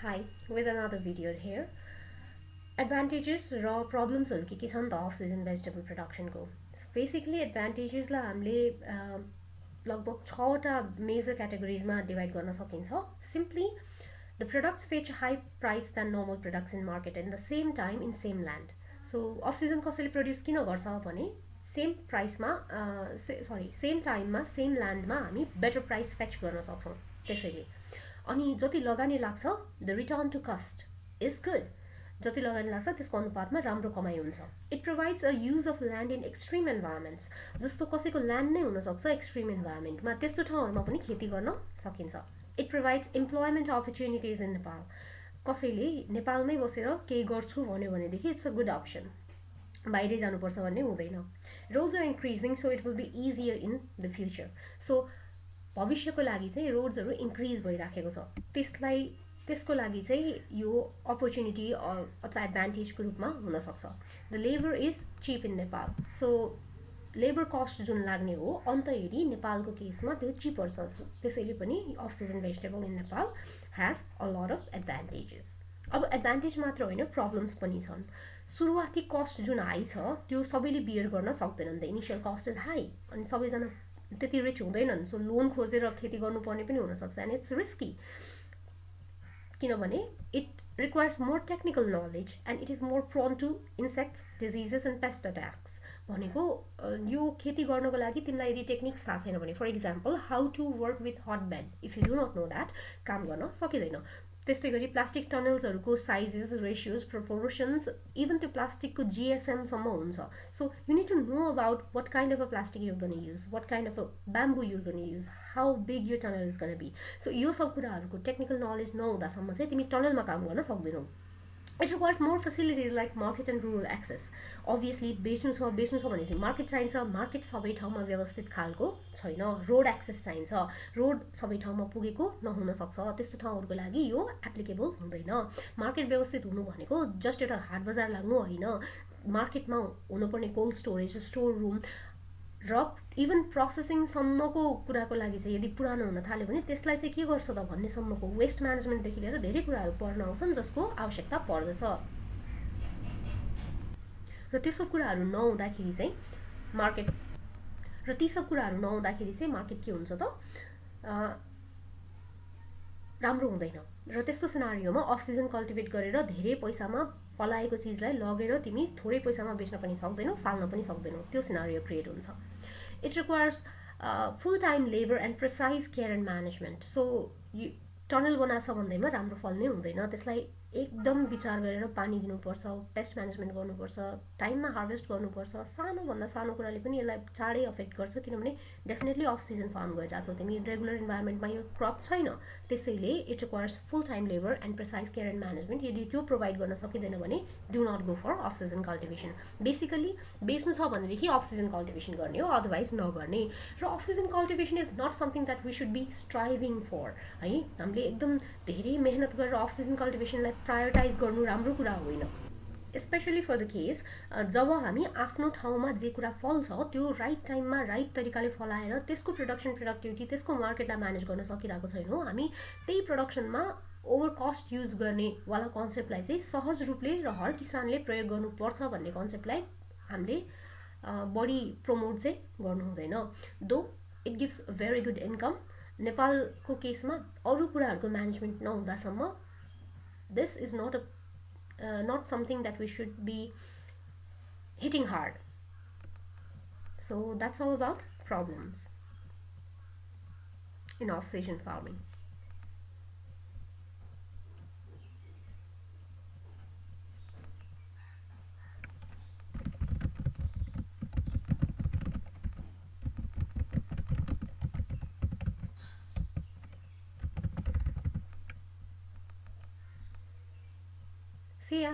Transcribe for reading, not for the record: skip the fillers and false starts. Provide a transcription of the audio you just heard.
Hi, with another video here. Advantages र प्रब्लम्सहरू के छन् त अफ सिजन भेजिटेबल प्रोडक्सनको. सो बेसिकली एडभान्टेजेसलाई हामीले लगभग 6वटा मेजर क्याटेगोरिजमा डिभाइड गर्न सकिन्छ. Simply the products fetch high price than normal products in market in the same time in same land. So off season कसैले प्रड्युस किन गर्छ भने सेम प्राइसमा सेम टाइममा सेम ल्यान्डमा हामी बेटर प्राइस फेच गर्न सक्छौँ. त्यसैले अनि जति लगानी लाग्छ the return to cost is good. जति लगानी लाग्छ त्यसको अनुपातमा राम्रो कमाइ हुन्छ. It provides a use of land in extreme environments. जस्तो कसैको ल्यान्ड नै हुनसक्छ एक्सट्रिम इन्भाइरोमेन्टमा, त्यस्तो ठाउँहरूमा पनि खेती गर्न सकिन्छ. It provides employment opportunities in Nepal. कसैले नेपालमै बसेर केही गर्छु भन्यो भनेदेखि इट्स अ गुड अप्सन. बाहिरै जानुपर्छ भन्ने हुँदैन. Roads are increasing so it will be easier in the future. So भविष्यको लागि चाहिँ रोड्सहरू इन्क्रिज भइराखेको छ. त्यसको लागि चाहिँ यो अपर्च्युनिटी अथवा एडभान्टेजको रूपमा हुनसक्छ. The labour is cheap in Nepal. So labour cost जुन लाग्ने हो अन्त हेरी नेपालको केसमा त्यो चिपर छ. त्यसैले पनि off season vegetable in Nepal has a lot of advantages. अब एडभान्टेज मात्र होइन, प्रब्लम्स पनि छन्. सुरुवाती कस्ट जुन हाई छ त्यो सबैले बियर गर्न सक्दैनन्. The initial cost is high अनि सबैजना त्यति रिच हुँदैनन्. सो लोन खोजेर खेती गर्नुपर्ने पनि हुनसक्छ एन्ड इट्स रिस्की, किनभने it requires more technical knowledge and it is more prone to insects, diseases and pest attacks. भनेको यो खेती गर्नको लागि तिमीलाई यदि टेक्निक्स थाहा छैन भने, for example how to work with hot bed, if you do not know that, काम गर्न सकिँदैन. त्यस्तै गरी प्लास्टिक टनल्सहरूको साइजेस, रेसियोज, प्रपोर्सन्स, इभन त्यो प्लास्टिकको जिएसएमसम्म हुन्छ. So you need to know about what kind of a plastic your गर्न use, what kind of a bamboo your गर्न युज, हाउ बिग यो टनल इज गर्न बी. सो यो सब कुराहरूको टेक्निकल नलेज नहुँदासम्म चाहिँ तिमी टनलमा काम गर्न सक्दैनौ. It requires more facilities like market and rural access. Obviously बेच्नु छ भनेपछि मार्केट चाहिन्छ. मार्केट सबै ठाउँमा व्यवस्थित खालको छैन. रोड एक्सेस चाहिन्छ. रोड सबै ठाउँमा पुगेको नहुनसक्छ. त्यस्तो ठाउँहरूको लागि यो एप्लिकेबल हुँदैन. मार्केट व्यवस्थित हुनु भनेको जस्ट एउटा हाट बजार लाग्नु होइन. मार्केटमा हुनुपर्ने कोल्ड स्टोरेज, स्टोर रुम र इभन प्रोसेसिङसम्मको कुराको लागि चाहिँ यदि पुरानो हुन थाल्यो भने त्यसलाई चाहिँ के गर्छ त भन्नेसम्मको वेस्ट म्यानेजमेन्टदेखि लिएर धेरै कुराहरू पर्न आउँछन् जसको आवश्यकता पर्दछ. र त्यो सब कुराहरू नहुँदाखेरि चाहिँ मार्केट के हुन्छ त राम्रो हुँदैन. र त्यस्तो सिनारियोमा अफ सिजन कल्टिभेट गरेर धेरै पैसामा फलाएको चिजलाई लगेर तिमी थोरै पैसामा बेच्न पनि सक्दैनौ, फाल्न पनि सक्दैनौ. त्यो सिनारियो क्रिएट हुन्छ. It requires full time labour and precise care and management. So tunnel बनाएको छ भन्दैमा राम्रो फल्ने हुँदैन. त्यसलाई एकदम विचार गरेर पानी दिनुपर्छ, पेस्ट म्यानेजमेन्ट गर्नुपर्छ, टाइममा हार्भेस्ट गर्नुपर्छ. सानोभन्दा सानो कुराले पनि यसलाई चाँडै अफेक्ट गर्छ, किनभने डेफिनेटली अफ सिजन फार्म गरिरहेको छौ तिमी, रेगुलर इन्भाइरोमेन्टमा यो क्रप छैन. त्यसैले it requires full time labour and precise care and management. यदि त्यो प्रोभाइड गर्न सकिँदैन भने do not go for off season cultivation. Basically बेच्नु छ भनेदेखि अफ सिजन कल्टिभेसन गर्ने हो, अदरवाइज नगर्ने. र off season cultivation is not something that we should be striving for. है, हामीले एकदम धेरै मेहनत गरेर अफ सिजन कल्टिभेसनलाई प्रायोरिटाइज गर्नु राम्रो कुरा होइन. स्पेसली फर द केस जब हामी आफ्नो ठाउँमा जे कुरा फल्छ त्यो राइट टाइममा राइट तरिकाले फलाएर त्यसको प्रोडक्टिभिटी, त्यसको मार्केटलाई म्यानेज गर्न सकिरहेको छैनौँ. हामी त्यही प्रोडक्सनमा ओभर कस्ट युज गर्ने वाला कन्सेप्टलाई चाहिँ सहज रूपले र हर किसानले प्रयोग गर्नुपर्छ भन्ने कन्सेप्टलाई हामीले बढी प्रमोट चाहिँ गर्नु हुँदैन. दो it gives very good income. नेपालको केसमा अरू कुराहरूको management नहुँदासम्म this is not something that we should be hitting hard. So that's all about problems in off-season farming. See ya.